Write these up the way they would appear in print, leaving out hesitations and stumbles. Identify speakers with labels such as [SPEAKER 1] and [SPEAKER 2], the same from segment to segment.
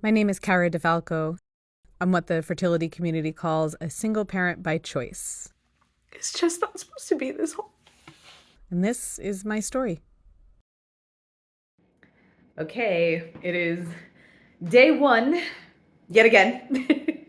[SPEAKER 1] My name is Cara DeFalco. I'm what the fertility community calls a single parent by choice.
[SPEAKER 2] It's just not supposed to be this whole.
[SPEAKER 1] And this is my story.
[SPEAKER 2] Okay, it is day one, yet again.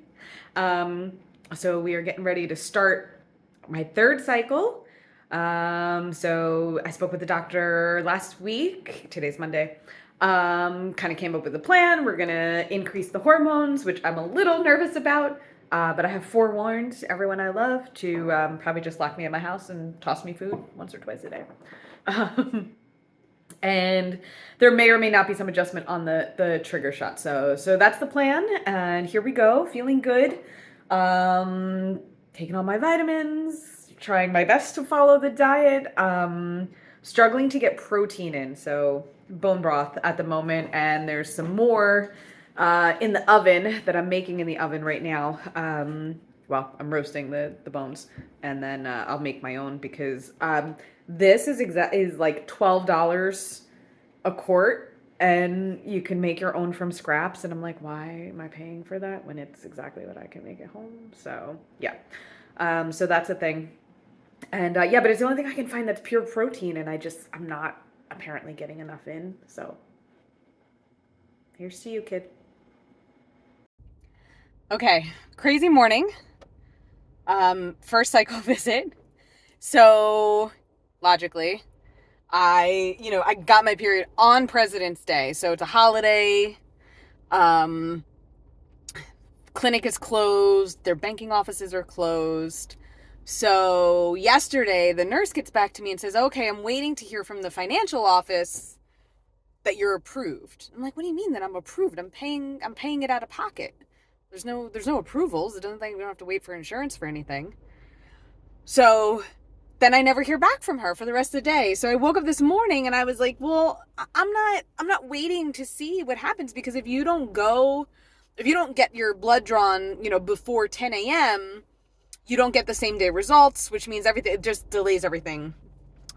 [SPEAKER 2] So we are getting ready to start my third cycle. So I spoke with the doctor last week. Today's Monday. Kind of came up with a plan. We're gonna increase the hormones, which I'm a little nervous about. But I have forewarned everyone I love to probably just lock me in my house and toss me food once or twice a day. And there may or may not be some adjustment on the trigger shot. So that's the plan. And here we go, feeling good. Taking all my vitamins, trying my best to follow the diet. Struggling to get protein in, so bone broth at the moment, and there's some more in the oven that I'm making in the oven right now. Well, I'm roasting the bones, and then I'll make my own because this is like $12 a quart, and you can make your own from scraps. And I'm like, why am I paying for that when it's exactly what I can make at home? So yeah, so that's a thing. And yeah, but it's the only thing I can find that's pure protein, and I'm not apparently getting enough in. So here's to you, kid.
[SPEAKER 1] Okay, crazy morning. First cycle visit. So logically, I got my period on President's Day. So it's a holiday. Clinic is closed. Their banking offices are closed. So yesterday, the nurse gets back to me and says, okay, I'm waiting to hear from the financial office that you're approved. I'm like, what do you mean that I'm approved? I'm paying it out of pocket. There's no approvals. It doesn't think we don't have to wait for insurance for anything. So then I never hear back from her for the rest of the day. So I woke up this morning and I was like, well, I'm not waiting to see what happens, because if you don't get your blood drawn, before 10 a.m., you don't get the same day results, which means it just delays everything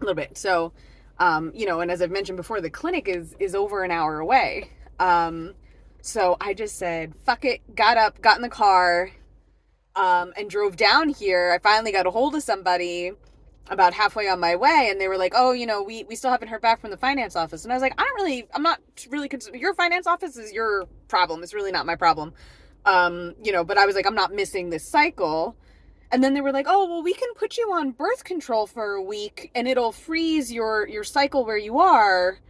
[SPEAKER 1] a little bit. So, and as I've mentioned before, the clinic is over an hour away. So I just said, fuck it, got up, got in the car, and drove down here. I finally got a hold of somebody about halfway on my way, and they were like, oh, we still haven't heard back from the finance office. And I was like, I'm not really concerned. Your finance office is your problem. It's really not my problem. But I was like, I'm not missing this cycle. And then they were like, oh, well, we can put you on birth control for a week and it'll freeze your cycle where you are.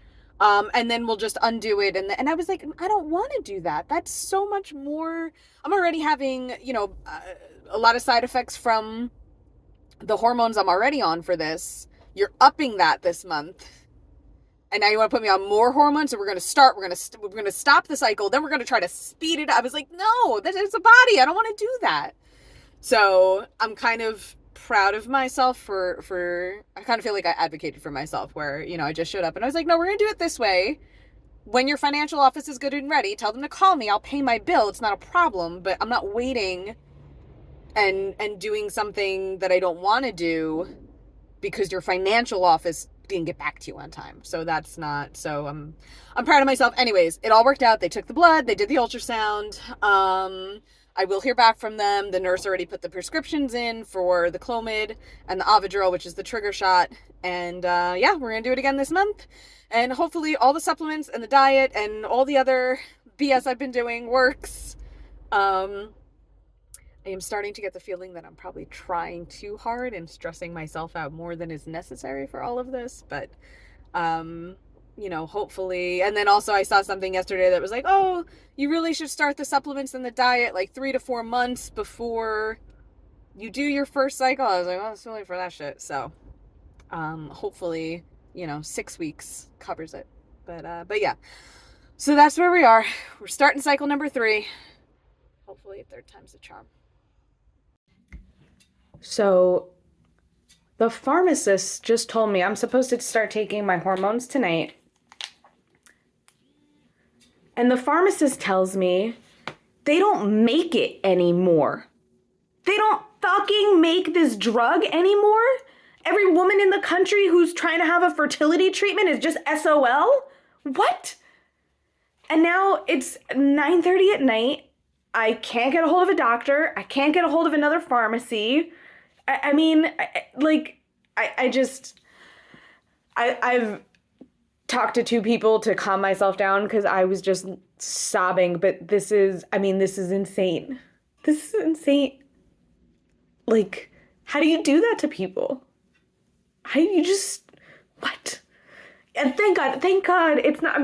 [SPEAKER 1] And then we'll just undo it. And I was like, I don't want to do that. That's so much more. I'm already having, a lot of side effects from the hormones I'm already on for this. You're upping that this month. And now you want to put me on more hormones, and we're going to stop the cycle. Then we're going to try to speed it up. I was like, no, it's a body. I don't want to do that. So I'm kind of proud of myself for I kind of feel like I advocated for myself, where, I just showed up and I was like, no, we're going to do it this way. When your financial office is good and ready, tell them to call me. I'll pay my bill. It's not a problem, but I'm not waiting and doing something that I don't want to do because your financial office didn't get back to you on time. So that's not, so I'm proud of myself. Anyways, it all worked out. They took the blood, they did the ultrasound. I will hear back from them. The nurse already put the prescriptions in for the Clomid and the Avidril, which is the trigger shot. And yeah, we're going to do it again this month. And hopefully all the supplements and the diet and all the other BS I've been doing works. I am starting to get the feeling that I'm probably trying too hard and stressing myself out more than is necessary for all of this. But hopefully. And then also I saw something yesterday that was like, oh, you really should start the supplements and the diet like 3 to 4 months before you do your first cycle. I was like, well, it's only for that shit. So, hopefully, 6 weeks covers it. But yeah, so that's where we are. We're starting cycle number 3. Hopefully third time's the charm.
[SPEAKER 2] So the pharmacist just told me I'm supposed to start taking my hormones tonight. And the pharmacist tells me they don't make it anymore. They don't fucking make this drug anymore. Every woman in the country who's trying to have a fertility treatment is just SOL? What? And now it's 9:30 at night. I can't get a hold of a doctor. I can't get a hold of another pharmacy. I mean, I just, I've talked to two people to calm myself down because I was just sobbing. But this is insane. This is insane. Like, how do you do that to people? How do you just, what? And thank God, it's not,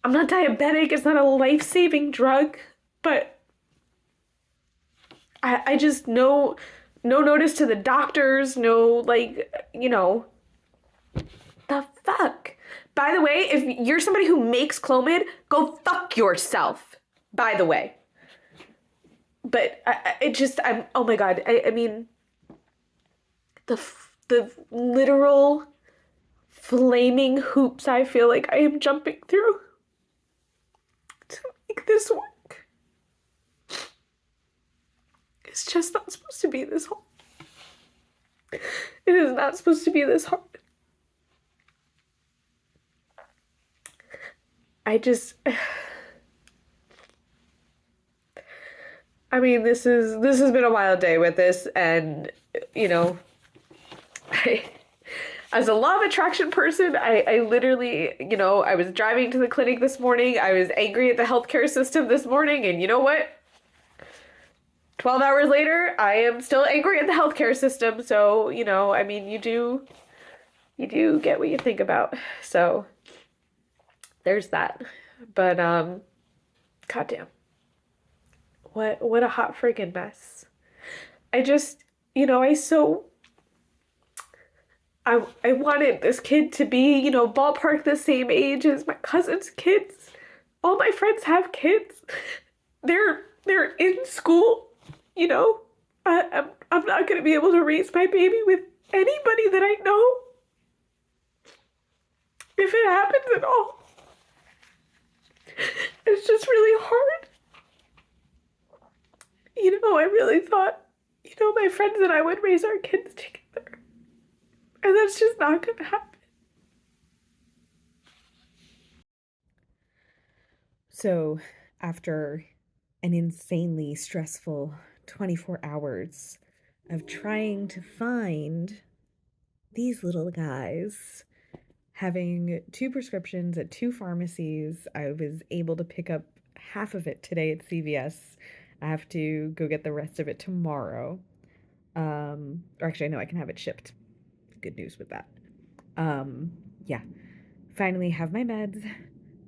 [SPEAKER 2] I'm not diabetic, it's not a life-saving drug, but I just, no notice to the doctors, no, the fuck? By the way, if you're somebody who makes Clomid, go fuck yourself, by the way. But oh my God, the literal flaming hoops I feel like I am jumping through to make this work. It's just not supposed to be this hard. It is not supposed to be this hard. This has been a wild day with this, and as a law of attraction person, I literally, I was driving to the clinic this morning. I was angry at the healthcare system this morning, and you know what? 12 hours later, I am still angry at the healthcare system. So, you do get what you think about. So there's that. But, goddamn. What a hot freaking mess. I just, I wanted this kid to be, ballpark the same age as my cousin's kids. All my friends have kids. They're in school, I'm not gonna be able to raise my baby with anybody that I know. If it happens at all. It's just really hard. I really thought, my friends and I would raise our kids together. And that's just not gonna happen. So, after an insanely stressful 24 hours of trying to find these little guys, having 2 prescriptions at 2 pharmacies, I was able to pick up half of it today at CVS. I have to go get the rest of it tomorrow. Or actually, no, I can have it shipped. Good news with that. Yeah. Finally have my meds.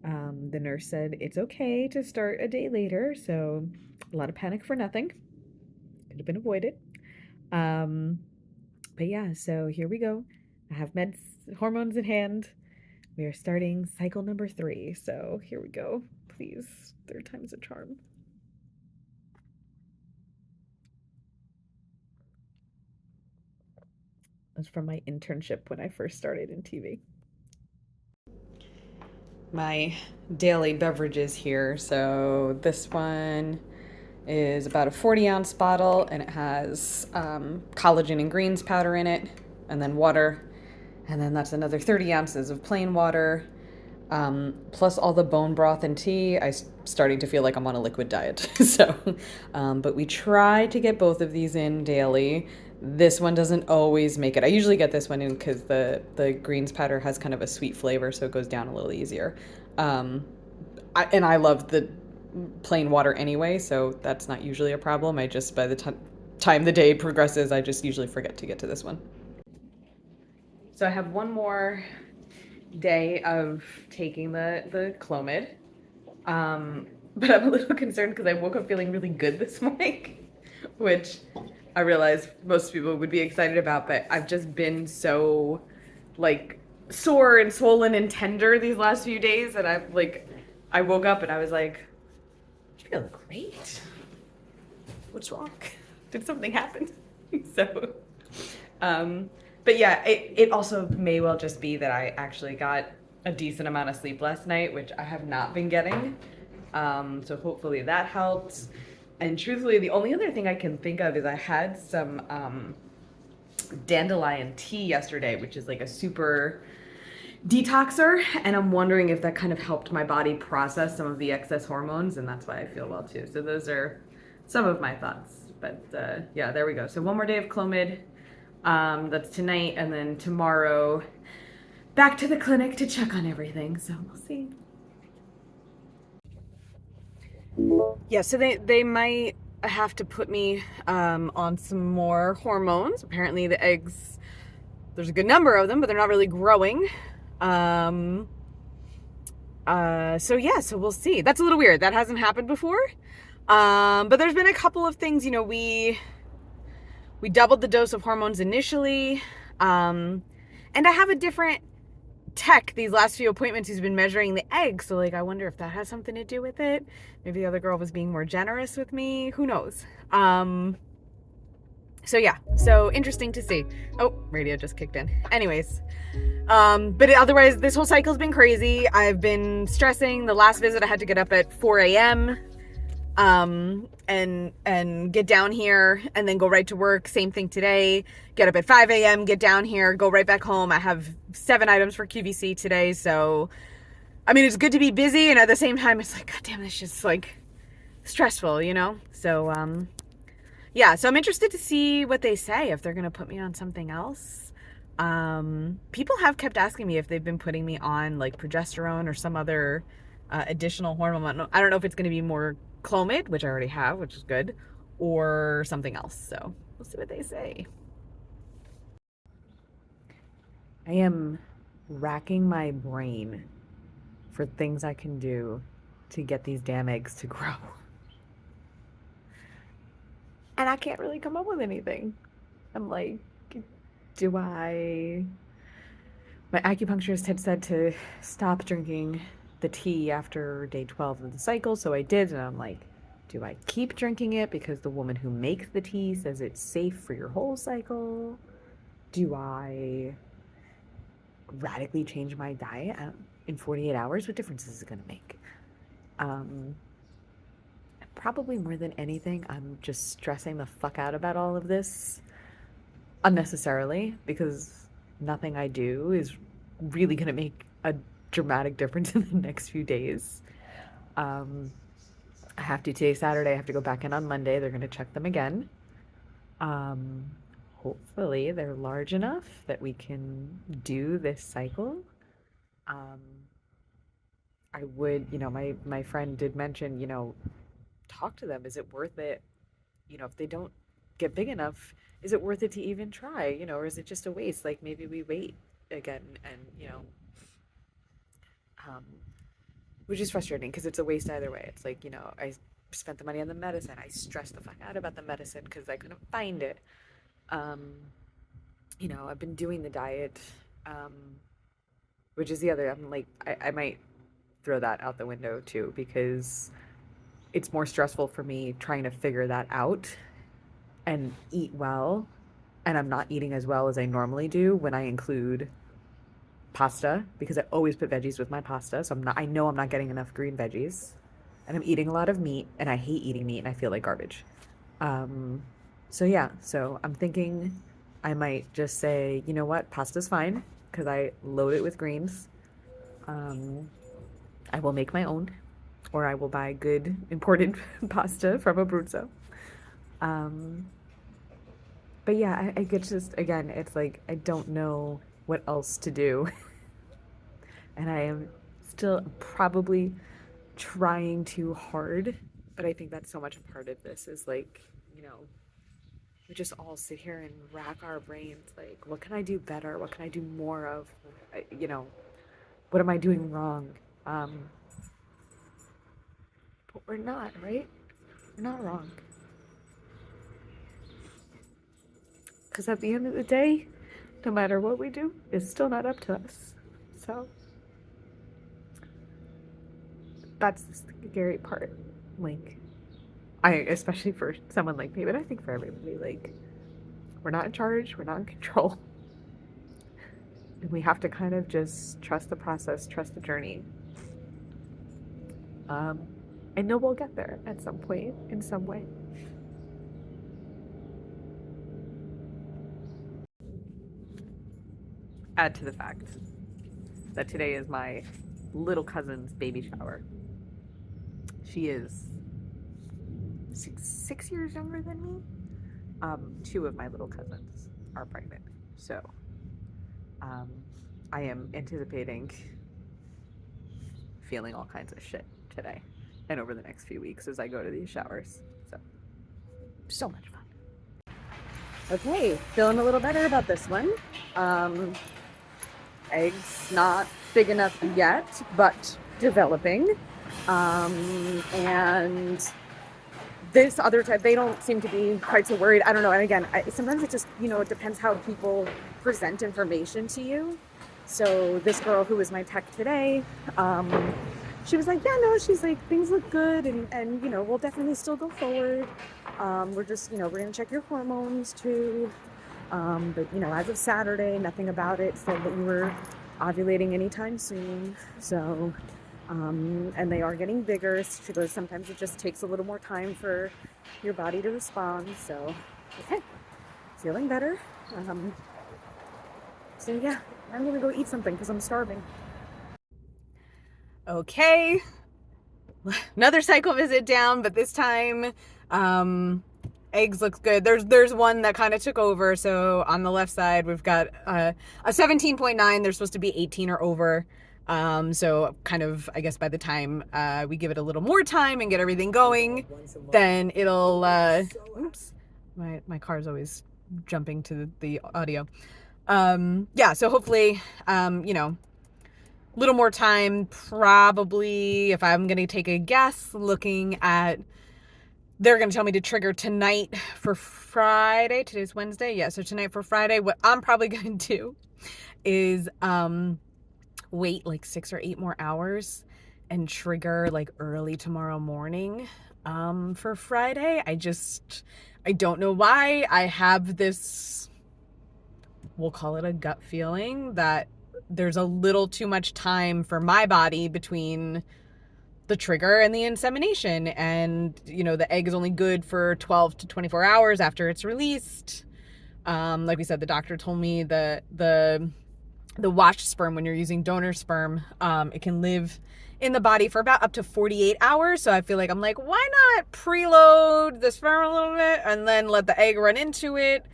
[SPEAKER 2] The nurse said it's okay to start a day later, so a lot of panic for nothing. Could have been avoided. But yeah, so here we go. I have meds, hormones in hand. We are starting cycle number 3, so here we go. Please, 3rd time's a charm. That's from my internship when I first started in TV. My daily beverages here. So this one is about a 40-ounce bottle, and it has collagen and greens powder in it, and then water. And then that's another 30 ounces of plain water, plus all the bone broth and tea. I'm starting to feel like I'm on a liquid diet. But we try to get both of these in daily. This one doesn't always make it. I usually get this one in because the greens powder has kind of a sweet flavor, so it goes down a little easier. I love the plain water anyway, so that's not usually a problem. I just, by the time the day progresses, I just usually forget to get to this one. So I have one more day of taking the Clomid. But I'm a little concerned because I woke up feeling really good this morning, which I realize most people would be excited about, but I've just been so sore and swollen and tender these last few days that I woke up and I was like, I feel great. What's wrong? Did something happen? So, but yeah, it also may well just be that I actually got a decent amount of sleep last night, which I have not been getting. So hopefully that helps. And truthfully, the only other thing I can think of is I had some dandelion tea yesterday, which is like a super detoxer, and I'm wondering if that kind of helped my body process some of the excess hormones, and that's why I feel well too. So those are some of my thoughts. But yeah, there we go. So one more day of Clomid. That's tonight, and then tomorrow back to the clinic to check on everything. So we'll see.
[SPEAKER 1] Yeah, so they might have to put me on some more hormones. Apparently the eggs, there's a good number of them, but they're not really growing. So yeah, so we'll see. That's a little weird. That hasn't happened before. But there's been a couple of things, you know, we doubled the dose of hormones initially. And I have a different tech these last few appointments who's been measuring the eggs. So like, I wonder if that has something to do with it. Maybe the other girl was being more generous with me. Who knows? So yeah, so interesting to see. Oh, radio just kicked in. Anyways, but otherwise, this whole cycle's been crazy. I've been stressing. The last visit, I had to get up at 4 a.m. And get down here and then go right to work. Same thing today. Get up at 5 a.m., get down here, go right back home. I have 7 items for QVC today. So, I mean, it's good to be busy. And at the same time, it's like, God damn, it's just like stressful, you know? So, yeah, so I'm interested to see what they say, if they're going to put me on something else. People have kept asking me if they've been putting me on like progesterone or some other additional hormone. I don't know if it's going to be more Clomid, which I already have, which is good, or something else. So we'll see what they say. I am racking my brain for things I can do to get these damn eggs to grow. And I can't really come up with anything. I'm like, do I... My acupuncturist had said to stop drinking the tea after day 12 of the cycle, so I did, and I'm like, do I keep drinking it because the woman who makes the tea says it's safe for your whole cycle? Do I radically change my diet in 48 hours? What difference is it going to make? Probably more than anything, I'm just stressing the fuck out about all of this unnecessarily, because nothing I do is really going to make a dramatic difference in the next few days. I have to today, Saturday. I have to go back in on Monday. They're going to check them again. Hopefully they're large enough that we can do this cycle. I would, you know, my friend did mention, you know, talk to them. Is it worth it? You know, if they don't get big enough, is it worth it to even try? You know, or is it just a waste? Like maybe we wait again, and you know, which is frustrating because it's a waste either way. It's like, you know, I spent the money on the medicine. I stressed the fuck out about the medicine because I couldn't find it. You know, I've been doing the diet, which is the other. I'm like, I might throw that out the window too, because it's more stressful for me trying to figure that out and eat well. And I'm not eating as well as I normally do when I include pasta, because I always put veggies with my pasta. So I know I'm not getting enough green veggies, and I'm eating a lot of meat, and I hate eating meat, and I feel like garbage. So yeah, so I'm thinking I might just say, you know what, pasta's fine because I load it with greens. I will make my own, or I will buy good imported pasta from Abruzzo. But yeah, I get just, again, it's like I don't know what else to do. And I am still probably trying too hard. But I think that's so much a part of this is like, you know, we just all sit here and rack our brains like, what can I do better? What can I do more of? You know, what am I doing wrong? But we're not, right? We're not wrong. Because at the end of the day, no matter what we do, it's still not up to us. So that's the scary part. Like, especially for someone like me, but I think for everybody, like, we're not in charge, we're not in control. And we have to kind of just trust the process, trust the journey. And know we'll get there at some point, in some way. Add to the fact
[SPEAKER 2] that today is my little cousin's baby shower. She is 6 years younger than me. Two of my little cousins are pregnant. So I am anticipating feeling all kinds of shit today and over the next few weeks as I go to these showers. So much fun. Okay, feeling a little better about this one. Eggs not big enough yet, but developing. And this other type, they don't seem to be quite so worried. I don't know. And again, sometimes it just, it depends how people present information to you. So this girl who was my tech today, she was like, yeah, no, she's like, things look good. And we'll definitely still go forward. We're just, we're going to check your hormones too. But as of Saturday, nothing about it said that you were ovulating anytime soon. So, and they are getting bigger. She goes, sometimes it just takes a little more time for your body to respond. So, okay, feeling better. So yeah, I'm gonna go eat something because I'm starving. Okay, another cycle visit down, but this time, eggs looks good. There's one that kind of took over. So on the left side, we've got a 17.9. They're supposed to be 18 or over. So kind of, I guess by the time we give it a little more time and get everything going, then it'll, oops, my car's always jumping to the audio. Yeah, so hopefully, little more time, probably, if I'm going to take a guess, looking at, they're going to tell me to trigger tonight for Friday. Today's Wednesday. Yeah, so tonight for Friday, what I'm probably going to do is wait like 6 or 8 more hours and trigger like early tomorrow morning for Friday. I don't know why. I have this, we'll call it a gut feeling that there's a little too much time for my body between the trigger and the insemination. And, the egg is only good for 12 to 24 hours after it's released. Like we said, the doctor told me the washed sperm, when you're using donor sperm, it can live in the body for about up to 48 hours. So I feel like I'm like, why not preload the sperm a little bit and then let the egg run into it?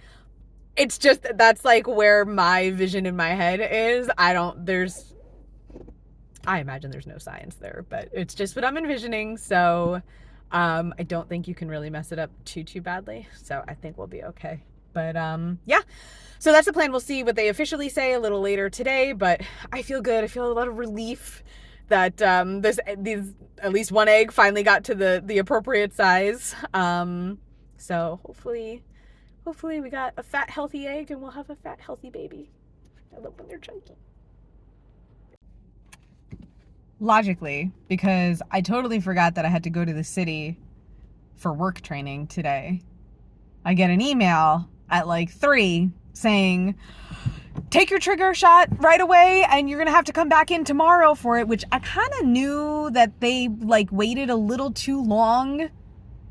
[SPEAKER 2] It's just, that's like where my vision in my head is. I imagine there's no science there, but it's just what I'm envisioning. So I don't think you can really mess it up too badly. So I think we'll be okay. But yeah, so that's the plan. We'll see what they officially say a little later today, but I feel good. I feel a lot of relief that these at least one egg finally got to the appropriate size. So hopefully we got a fat, healthy egg and we'll have a fat, healthy baby. I love when they're chunky. Logically, because I totally forgot that I had to go to the city for work training today, I get an email at like 3 saying, take your trigger shot right away and you're going to have to come back in tomorrow for it, which I kind of knew that they like waited a little too long.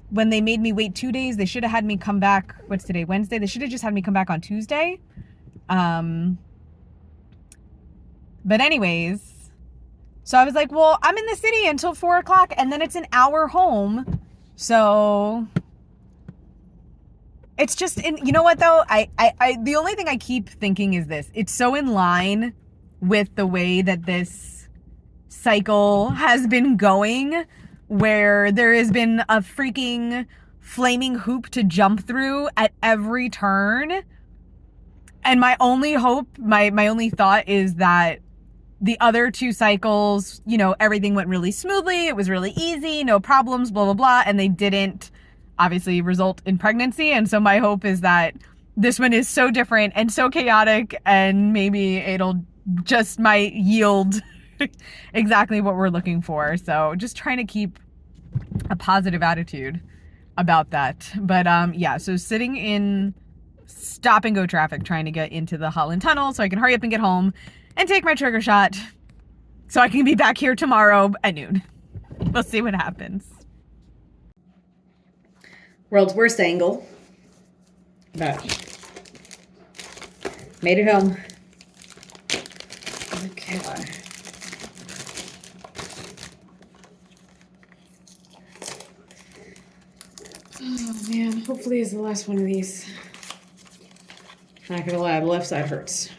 [SPEAKER 2] When they made me wait 2 days, they should have had me come back. What's today? Wednesday. They should have just had me come back on Tuesday. But anyways, so I was like, well, I'm in the city until 4 o'clock and then it's an hour home. So it's just, you know what though? I the only thing I keep thinking is this. It's so in line with the way that this cycle has been going, where there has been a freaking flaming hoop to jump through at every turn. And my only hope, my only thought is that the other 2 cycles, everything went really smoothly. It was really easy, no problems, blah, blah, blah. And they didn't obviously result in pregnancy. And so my hope is that this one is so different and so chaotic and maybe it'll just might yield exactly what we're looking for. So just trying to keep a positive attitude about that. But yeah, so sitting in stop and go traffic trying to get into the Holland Tunnel so I can hurry up and get home and take my trigger shot so I can be back here tomorrow at noon. We'll see what happens. World's worst angle. But made it home. Okay. hopefully is the last one of these. Not gonna lie, the left side hurts.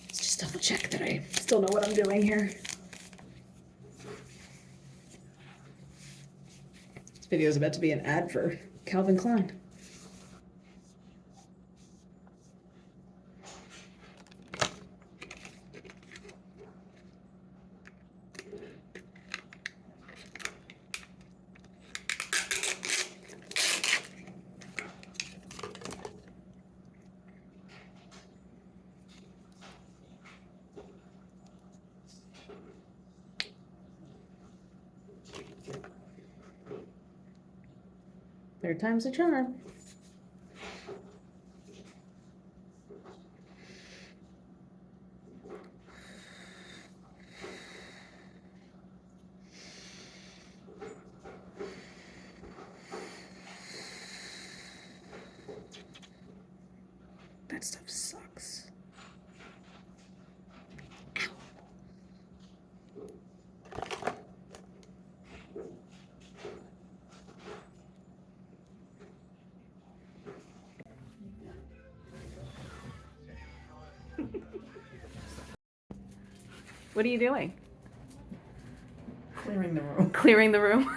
[SPEAKER 2] Let's just double check that I still know what I'm doing here. This video is about to be an ad for Calvin Klein. Third time's a charm. That stuff sucks. What are you doing?
[SPEAKER 3] Clearing the room.
[SPEAKER 2] Clearing the room?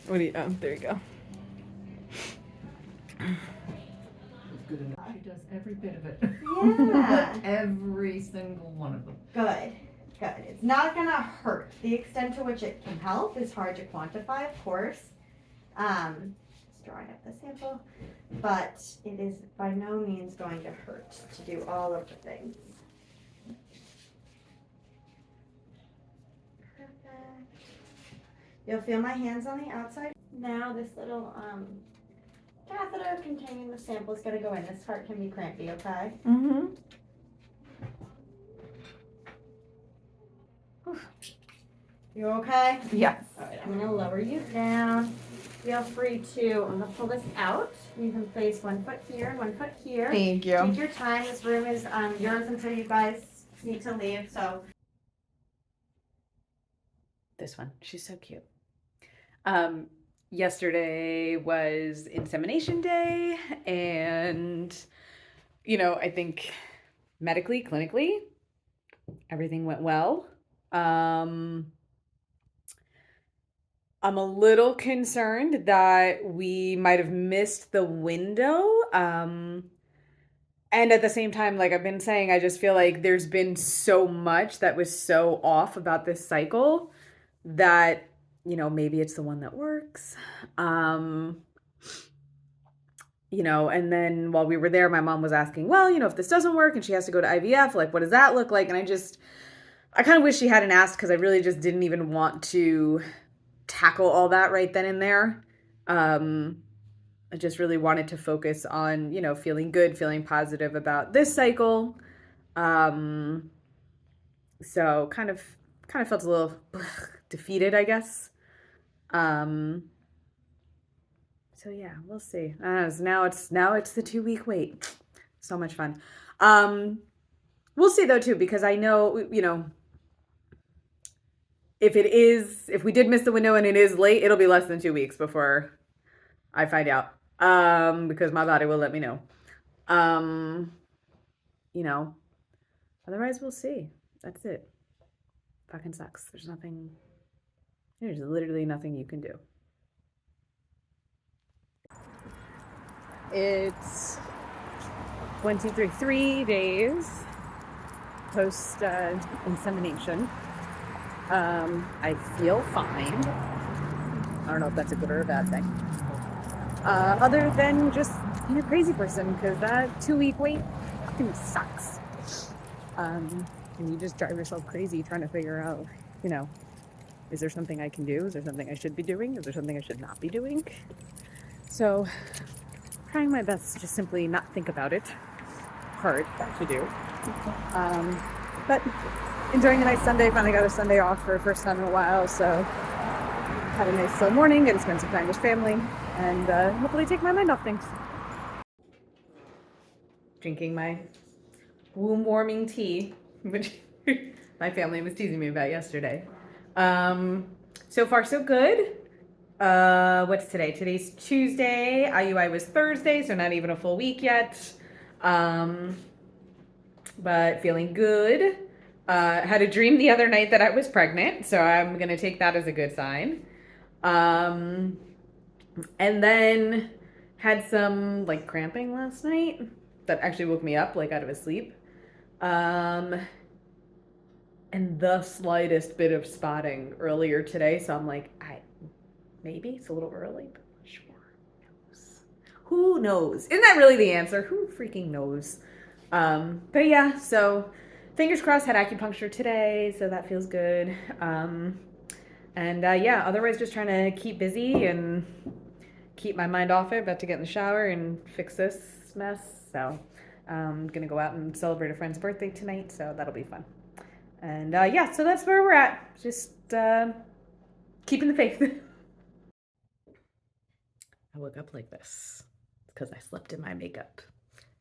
[SPEAKER 2] What do you, oh, there you go.
[SPEAKER 3] Good enough. She does every bit of it.
[SPEAKER 4] Yeah.
[SPEAKER 3] Every single one of them.
[SPEAKER 4] Good. Good. It's not gonna hurt. The extent to which it can help is hard to quantify, of course. Just drawing up the sample, but it is by no means going to hurt to do all of the things. Perfect. You'll feel my hands on the outside. Now this little catheter containing the sample is going to go in. This part can be crampy, okay?
[SPEAKER 2] Mm-hmm.
[SPEAKER 4] You okay?
[SPEAKER 2] Yes.
[SPEAKER 4] All right, I'm going to lower you down. Feel free to, I'm going to pull this out. You can place 1 foot here and 1 foot here.
[SPEAKER 2] Thank you.
[SPEAKER 4] Take your time. This room is yours until you guys need to leave. So
[SPEAKER 2] This one. She's so cute. Yesterday was insemination day, and, you know, I think medically, clinically, everything went well. I'm a little concerned that we might have missed the window. And at the same time, like I've been saying, I just feel like there's been so much that was so off about this cycle that, you know, maybe it's the one that works. You know, and then while we were there, my mom was asking, well, you know, if this doesn't work and she has to go to IVF, like, what does that look like? And I kind of wish she hadn't asked, because I really just didn't even want to tackle all that right then and there. I just really wanted to focus on, you know, feeling good, feeling positive about this cycle. So kind of felt a little defeated, I guess. So yeah, we'll see. Now it's the 2-week wait. So much fun. We'll see though too, because I know, you know, if we did miss the window and it is late, it'll be less than 2 weeks before I find out. Because my body will let me know. You know, otherwise we'll see. That's it. Fucking sucks. There's literally nothing you can do. It's 3 days post insemination. I feel fine. I don't know if that's a good or a bad thing. Other than just being a crazy person, because that 2-week wait fucking sucks. And you just drive yourself crazy trying to figure out, you know, is there something I can do? Is there something I should be doing? Is there something I should not be doing? So, trying my best to just simply not think about it. Hard to do. But enjoying a nice Sunday. Finally got a Sunday off for the first time in a while, so had a nice slow morning and spent some time with family, and hopefully take my mind off things. Drinking my womb warming tea, which my family was teasing me about yesterday. So far so good. What's today? Today's Tuesday. IUI was Thursday, so not even a full week yet. But feeling good. Had a dream the other night that I was pregnant, so I'm gonna take that as a good sign. And then had some like cramping last night that actually woke me up like out of a sleep. And the slightest bit of spotting earlier today, so I'm like, maybe it's a little early, but sure. Who knows? Isn't that really the answer? Who freaking knows? But yeah, so fingers crossed, had acupuncture today, so that feels good. Yeah, otherwise just trying to keep busy and keep my mind off it. About to get in the shower and fix this mess. So I'm gonna go out and celebrate a friend's birthday tonight, so that'll be fun. And yeah, so that's where we're at. Just keeping the faith. I woke up like this because I slept in my makeup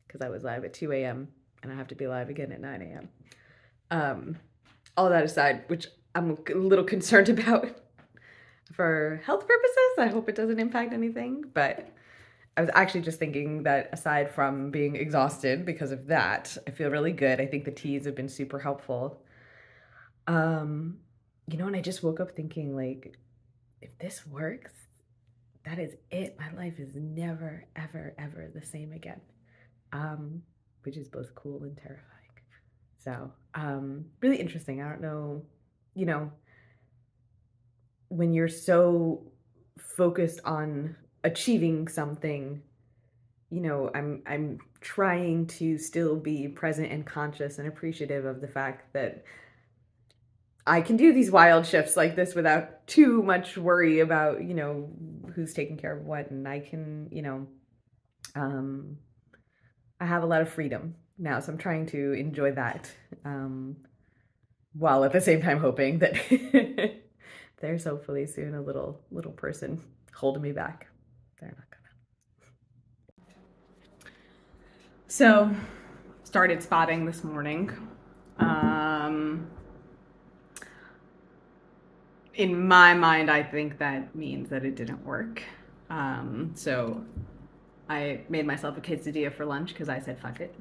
[SPEAKER 2] because I was live at 2 a.m. and I have to be live again at 9 a.m. All that aside, which I'm a little concerned about for health purposes. I hope it doesn't impact anything, but I was actually just thinking that aside from being exhausted because of that, I feel really good. I think the teas have been super helpful. And I just woke up thinking, like, if this works, that is it. My life is never, ever, ever the same again. Which is both cool and terrifying. So, really interesting. I don't know, when you're so focused on achieving something, I'm trying to still be present and conscious and appreciative of the fact that I can do these wild shifts like this without too much worry about, who's taking care of what. And I can, I have a lot of freedom now. So I'm trying to enjoy that, while at the same time hoping that there's hopefully soon a little person holding me back. They're not gonna. So started spotting this morning. In my mind, I think that means that it didn't work. So I made myself a quesadilla for lunch because I said fuck it.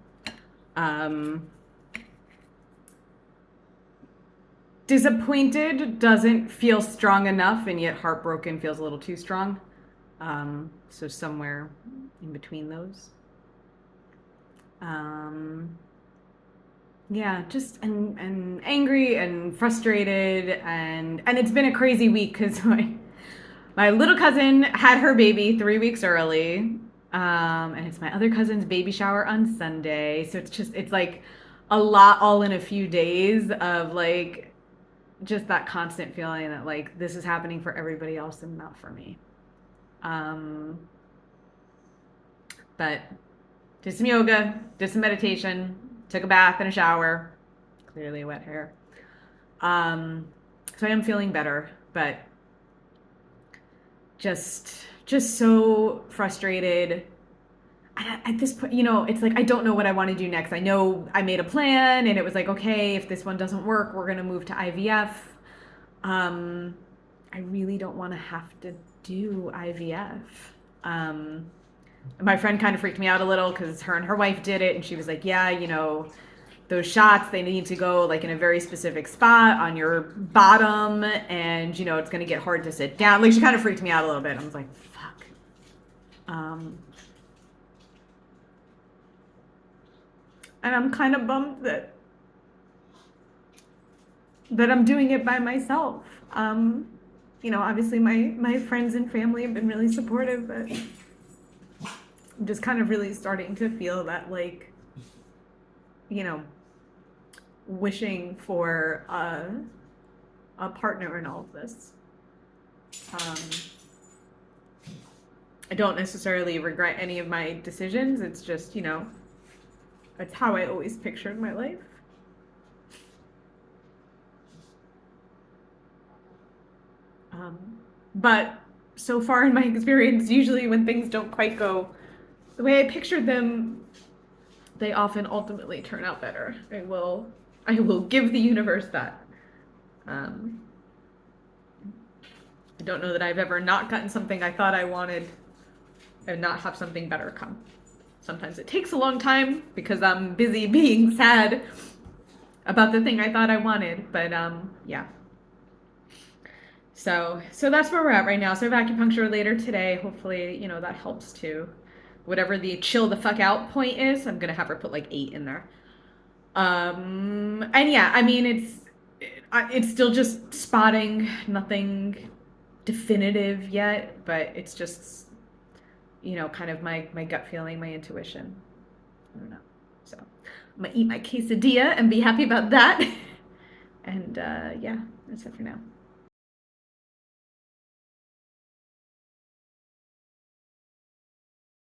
[SPEAKER 2] Disappointed doesn't feel strong enough, and yet heartbroken feels a little too strong. So somewhere in between those. Yeah, just and angry and frustrated, and it's been a crazy week because my little cousin had her baby 3 weeks early, and it's my other cousin's baby shower on Sunday. So it's like a lot all in a few days of like just that constant feeling that like this is happening for everybody else and not for me. But did some yoga, did some meditation, took a bath and a shower, clearly wet hair. So I am feeling better, but just so frustrated. At this point, it's like I don't know what I want to do next. I know I made a plan and it was like, okay, if this one doesn't work, we're going to move to IVF. I really don't want to have to do IVF. My friend kind of freaked me out a little because her and her wife did it, and she was like, yeah, those shots, they need to go like in a very specific spot on your bottom, and it's going to get hard to sit down. Like, she kind of freaked me out a little bit. I was like, fuck. And I'm kind of bummed that I'm doing it by myself. Obviously my friends and family have been really supportive, but I'm just kind of really starting to feel that, like, wishing for a partner in all of this. I don't necessarily regret any of my decisions. It's just, it's how I always pictured my life. but so far in my experience, usually when things don't quite go the way I pictured them, they often ultimately turn out better. I will give the universe that. I don't know that I've ever not gotten something I thought I wanted and not have something better come. Sometimes it takes a long time because I'm busy being sad about the thing I thought I wanted, but yeah. So that's where we're at right now. So I have acupuncture later today. Hopefully, that helps too. Whatever the chill the fuck out point is, I'm gonna have her put like 8 in there. And yeah, I mean it's still just spotting, nothing definitive yet, but it's just kind of my gut feeling, my intuition. I don't know. So I'm gonna eat my quesadilla and be happy about that. And yeah, that's it for now.